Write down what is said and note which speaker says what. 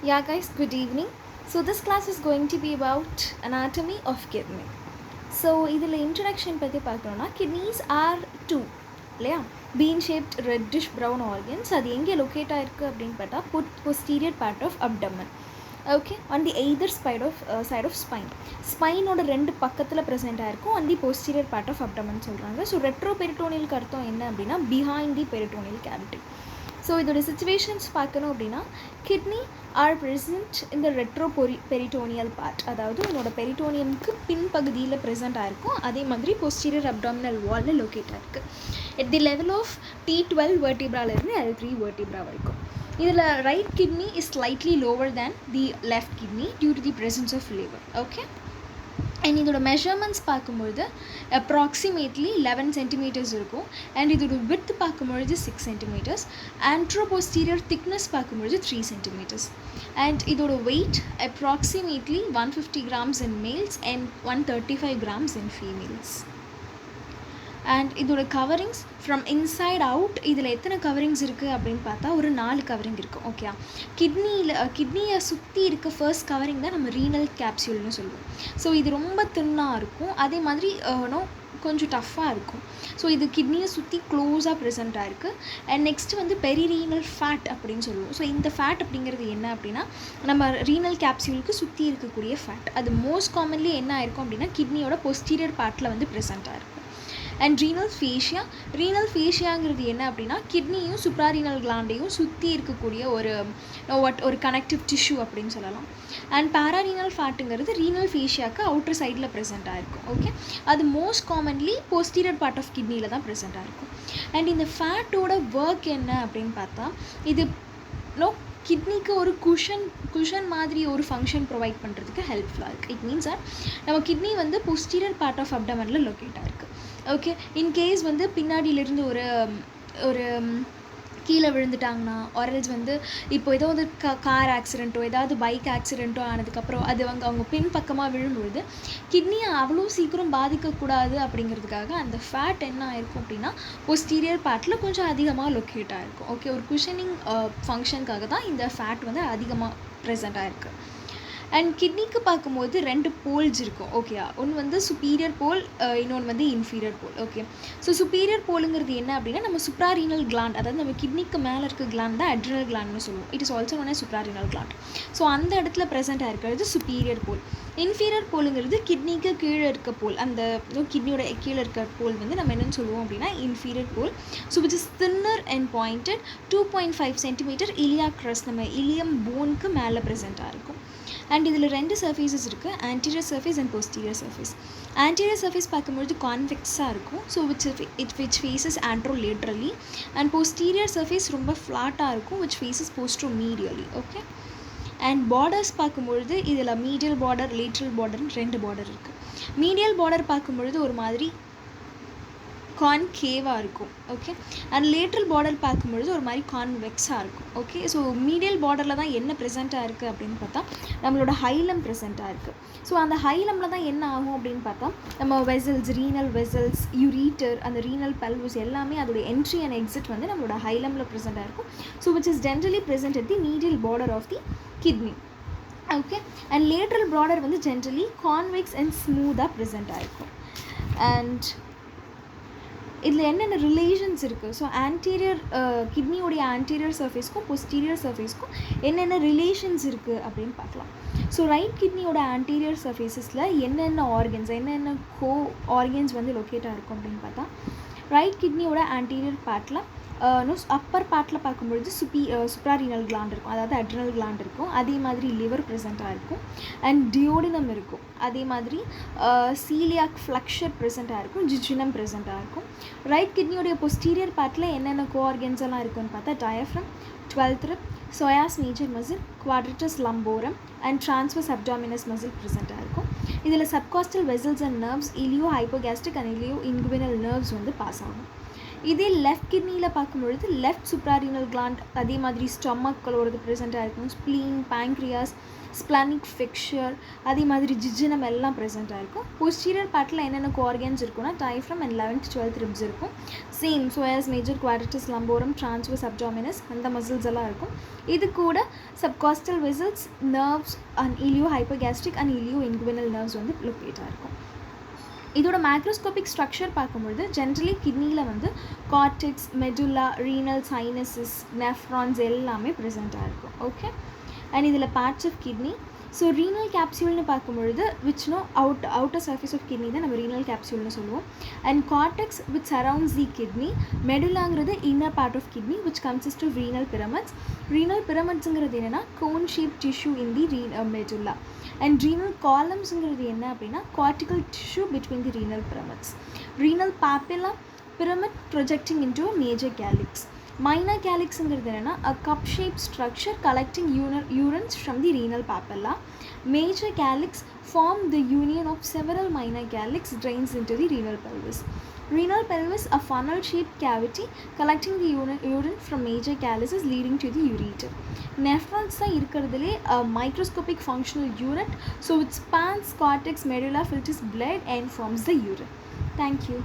Speaker 1: Yeah, guys, good evening. So, this class is going to be about anatomy of kidney. So, இதில் introduction பற்றி பார்க்கணும்னா kidneys are two இல்லையா bean shaped reddish brown organs. அது எங்கே locate ஆயிருக்கு அப்படின்னு பார்த்தா posterior part of abdomen. Okay on the either side of spine. ஸ்பைனோட ரெண்டு பக்கத்தில் ப்ரெசென்ட் ஆயிருக்கும் on the posterior part of abdomen சொல்கிறாங்க. ஸோ ரெட்ரோபெரிட்டோனியலுக்கு அர்த்தம் என்ன அப்படின்னா behind the peritoneal cavity. So இதோட சுச்சுவேஷன்ஸ் பார்க்கணும் அப்படின்னா கிட்னி ஆர் ப்ரெசன்ட் இந்த ரெட்ரோபெரிட்டோனியல் பார்ட், அதாவது உன்னோட பெரிட்டோனியமுக்கு பின்பகுதியில் ப்ரெசென்ட் ஆகிருக்கும். அதே மாதிரி போஸ்டீரியர் அப்டாமினல் வாலில் லொக்கேட் ஆகிருக்கு. At the level of T12 வெர்டிப்ராலேருந்து L3 வெர்டிப்ரா வரைக்கும். இதில் right kidney is slightly lower than the left kidney due to the presence of liver. Okay, and இதோட மெஷர்மெண்ட்ஸ் பார்க்கும்பொழுது அப்ராக்சிமேட்லி 11 சென்டிமீட்டர்ஸ் இருக்கும். அண்ட் இதோட width பார்க்கும்பொழுது 6 சென்டிமீட்டர்ஸ். ஆன்ட்ரோபோஸ்டீரியர் திக்னஸ் பார்க்கும்பொழுது 3 centimetres. And இதோட weight approximately 150 grams in males and 135 grams in females. And இதோட coverings from inside out இதில் எத்தனை கவரிங்ஸ் இருக்குது அப்படின்னு பார்த்தா ஒரு 4 கவரிங் இருக்குது. ஓகே, கிட்னியை சுற்றி இருக்க ஃபர்ஸ்ட் கவரிங் தான் நம்ம ரீனல் கேப்சியூல்னு சொல்லுவோம். ஸோ இது ரொம்ப தின்னாக இருக்கும், அதே மாதிரி கொஞ்சம் டஃப்பாக இருக்கும். ஸோ இது கிட்னியை சுற்றி க்ளோஸாக ப்ரெசென்ட் ஆகிருக்கு. அண்ட் நெக்ஸ்ட் வந்து பெரிரீனல் ஃபேட் அப்படின்னு சொல்லுவோம். ஸோ இந்த ஃபேட் அப்படிங்கிறது என்ன அப்படின்னா நம்ம ரீனல் கேப்சியூலுக்கு சுற்றி இருக்கக்கூடிய ஃபேட். அது மோஸ்ட் காமன்லி என்ன ஆயிருக்கும் அப்படின்னா கிட்னியோட பொஸ்டீரியர் பார்ட்டில் வந்து ப்ரெசென்ட் ஆகிருக்கும். அண்ட் ரீனல் ஃபேஷியாங்கிறது என்ன அப்படின்னா கிட்னியும் சுப்ராரீனல் கிளாண்டையும் சுற்றி இருக்கக்கூடிய ஒரு கனெக்டிவ் டிஷ்யூ அப்படின்னு சொல்லலாம். அண்ட் பேராரீனல் ஃபேட்டுங்கிறது ரீனல் ஃபேஷியாவுக்கு அவுட்டர் சைடில் ப்ரெசென்ட் ஆகிருக்கும். ஓகே, அது most commonly posterior part of கிட்னியில் தான் ப்ரெசென்ட் ஆகிருக்கும். அண்ட் இந்த ஃபேட்டோட ஒர்க் என்ன அப்படின்னு பார்த்தா இது கிட்னிக்கு ஒரு குஷன் மாதிரி ஒரு ஃபங்க்ஷன் ப்ரொவைட் பண்ணுறதுக்கு ஹெல்ப்ஃபுல்லாக இருக்குது. இட் மீன்ஸ் நம்ம கிட்னி வந்து போஸ்டீரியர் பார்ட் ஆஃப் அப்டமனில் லொக்கேட் ஆகிருக்கு. ஓகே, இன்கேஸ் வந்து பின்னாடியிலேருந்து ஒரு கீழே விழுந்துட்டாங்கன்னா ஆரல்ஸ் வந்து இப்போ ஏதோ ஒரு கார் ஆக்சிடெண்ட்டோ ஏதாவது பைக் ஆக்சிடெண்ட்டோ ஆனதுக்கப்புறம் அது அவங்க பின்பக்கமாக விழும்பொழுது கிட்னியை அவ்வளோ சீக்கிரம் பாதிக்கக்கூடாது அப்படிங்கிறதுக்காக அந்த ஃபேட் என்ன ஆயிருக்கும் அப்படின்னா போஸ்டீரியர் பார்ட்டில் கொஞ்சம் அதிகமாக லொக்கேட் ஆகிருக்கும். ஓகே, ஒரு குஷனிங் ஃபங்க்ஷனுக்காக தான் இந்த ஃபேட் வந்து அதிகமாக ப்ரெசென்ட் ஆகிருக்கு. அண்ட் கிட்னிக்கு பார்க்கும்போது 2 போல்ஸ் இருக்கும். ஓகேயா, ஒன்று வந்து சுப்பீரியர் போல், இன்னொன்று வந்து இன்ஃபீரியர் போல். ஓகே, ஸோ சுப்பீரியர் போலுங்கிறது என்ன அப்படின்னா நம்ம சுப்ராரீனல் கிளாண்ட், அதாவது நம்ம கிட்னிக்கு மேலே இருக்க கிளாண்ட் தான் அட்ரினல் கிளாண்ட்னு சொல்லுவோம். It is also known as suprarenal gland. So அந்த இடத்துல ப்ரெசென்ட் ஆகிருக்கிறது சுப்பீரியர் போல். இன்ஃபீரியர் போலுங்கிறது கிட்னிக்கு கீழே இருக்க போல், அந்த கிட்னியோட கீழே இருக்க போல் வந்து நம்ம என்னென்னு சொல்லுவோம் அப்படின்னா inferior pole. So which is thinner and pointed 2.5 centimetre iliac crest, நம்ம இலியம் போனுக்கு மேலே ப்ரெசென்ட்டாக இருக்கும். அண்ட் இதில் 2 சர்ஃபேஸஸ் இருக்குது, anterior surface and posterior surface. Anterior surface பார்க்கும்பொழுது கான்வெக்ஸாக இருக்கும். So which faces anterolaterally. And posterior surface ரொம்ப ஃப்ளாட்டாக இருக்கும், which faces posteromedially. Okay, and borders பார்க்கும்பொழுது இதில் மீடியல் பார்டர், லேட்ரல் பார்டர்னு 2 பார்டர் இருக்குது. மீடியல் பார்டர் பார்க்கும்பொழுது ஒரு மாதிரி கான்கேவாக இருக்கும். ஓகே, அண்ட் லேட்ரல் பார்டர் பார்க்கும்பொழுது ஒரு மாதிரி கான்வெக்ஸாக இருக்கும். ஓகே, ஸோ மீடியல் பார்டரில் தான் என்ன ப்ரெசென்ட்டாக இருக்குது அப்படின்னு பார்த்தா நம்மளோட ஹைலம் ப்ரெசென்ட்டாக இருக்குது. ஸோ அந்த ஹைலமில் தான் என்ன ஆகும் அப்படின்னு பார்த்தா நம்ம வெசல்ஸ், ரீனல் வெசல்ஸ், யூரீட்டர், அந்த ரீனல் பெல்விஸ் எல்லாமே அதோட என்ட்ரி அண்ட் எக்ஸிட் வந்து நம்மளோட ஹைலமில் ப்ரெசென்ட்டாக இருக்கும். So which is generally present at the medial border of the kidney. Okay, and lateral border வந்து ஜென்ரலி கான்வெக்ஸ் அண்ட் ஸ்மூத்தாக ப்ரெசென்ட் ஆகிருக்கும். அண்ட் இதில் என்னென்ன ரிலேஷன்ஸ் இருக்குது, ஸோ ஆன்டீரியர் கிட்னியோடைய ஆன்டீரியர் சர்ஃபேஸ்க்கும் போஸ்டீரியர் சர்ஃபேஸ்க்கும் என்னென்ன ரிலேஷன்ஸ் இருக்குது அப்படின்னு பார்க்கலாம். ஸோ ரைட் கிட்னியோட ஆன்டீரியர் சர்ஃபேஸஸில் என்னென்ன ஆர்கன்ஸ் வந்து லொக்கேட்டாக இருக்கும் அப்படின்னு பார்த்தா ரைட் கிட்னியோட ஆன்டீரியர் பார்ட்டில் அப்பர் பார்ட்டில் பார்க்கும்பொழுது சுப்ராரீனல் கிளாண்ட் இருக்கும், அதாவது அட்ரினல் கிளாண்ட் இருக்கும். அதே மாதிரி லிவர் ப்ரெசென்ட்டாக இருக்கும். அண்ட் டியோடினம் இருக்கும். அதே மாதிரி சீலியாக் ஃப்ளக்ஷர் ப்ரெசென்ட்டாக இருக்கும். ஜிஜினம் ப்ரெசென்ட்டாக இருக்கும். ரைட் கிட்னியோடைய பொஸ்டீரியர் பார்ட்டில் என்னென்ன கோஆர்கன்ஸ் எல்லாம் இருக்குன்னு பார்த்தா diaphragm, 12th rib, psoas major muscle, quadratus lumborum and transverse abdominis muscle ப்ரெசென்ட்டாக இருக்கும். இதில் subcostal vessels and nerves, iliohypogastric and ilioinguinal nerves வந்து பாஸ் ஆகும். இதே லெஃப்ட் கிட்னியில் பார்க்கும்பொழுது லெஃப்ட் சுப்ராரீனல் கிளாண்ட், அதே மாதிரி ஸ்டொமக்களோடது ப்ரெசென்ட்டாக இருக்கும், ஸ்ப்ளீன், பேங்க்ரியாஸ், ஸ்ப்ளானிக் ஃபிக்சர், அதே மாதிரி ஜிஜினம் எல்லாம் ப்ரெசென்ட்டாக இருக்கும். போஸ்டீரியர் பார்ட்டில் என்னென்ன ஆர்கன்ஸ் இருக்குன்னா diaphragm and 11th 12th ribs இருக்கும். Same psoas major, quadratus lumborum, transverse abdominis, அந்த மசில்ஸ் எல்லாம் இருக்கும். இது கூட subcostal vessels, nerves and iliohypogastric and ilioinguinal nerves வந்து லொக்கேட்டாக இருக்கும். இதோட மேக்ரோஸ்கோபிக் ஸ்ட்ரக்சர் பார்க்கும்பொழுது ஜென்ரலி கிட்னியில் வந்து cortex, medulla, renal, sinuses, nephrons எல்லாமே ப்ரெசென்ட்டாக இருக்கும். ஓகே, அண்ட் இதில் parts of kidney. So renal கேப்சியூல்னு பார்க்கும்பொழுது விச்னோ அவுட்டர் சர்ஃபேஸ் ஆஃப் கிட்னி தான் நம்ம ரீனல் கேப்சியூல்னு சொல்லுவோம். And cortex which surrounds the kidney. மெடுலாங்கிறது inner part of kidney which consist of renal pyramids. Renal பிரமிட்ஸுங்கிறது என்னென்னா cone shape tissue in the medulla. And renal காலம்ஸுங்கிறது என்ன அப்படின்னா cortical tissue between the renal pyramids. Renal papilla pyramid projecting into a major calyx. Minor calyxங்கிறது என்னென்னா a cup shaped structure collecting urines from the renal papilla. Major calyx form the union of several minor calyx drains into the renal pelvis. Renal pelvis a funnel shaped cavity collecting the urine from major calyces leading to the ureter. Nephrons தான் இருக்கிறதுலே a microscopic functional unit, so it spans cortex, medulla, filters blood and forms the urine. Thank you.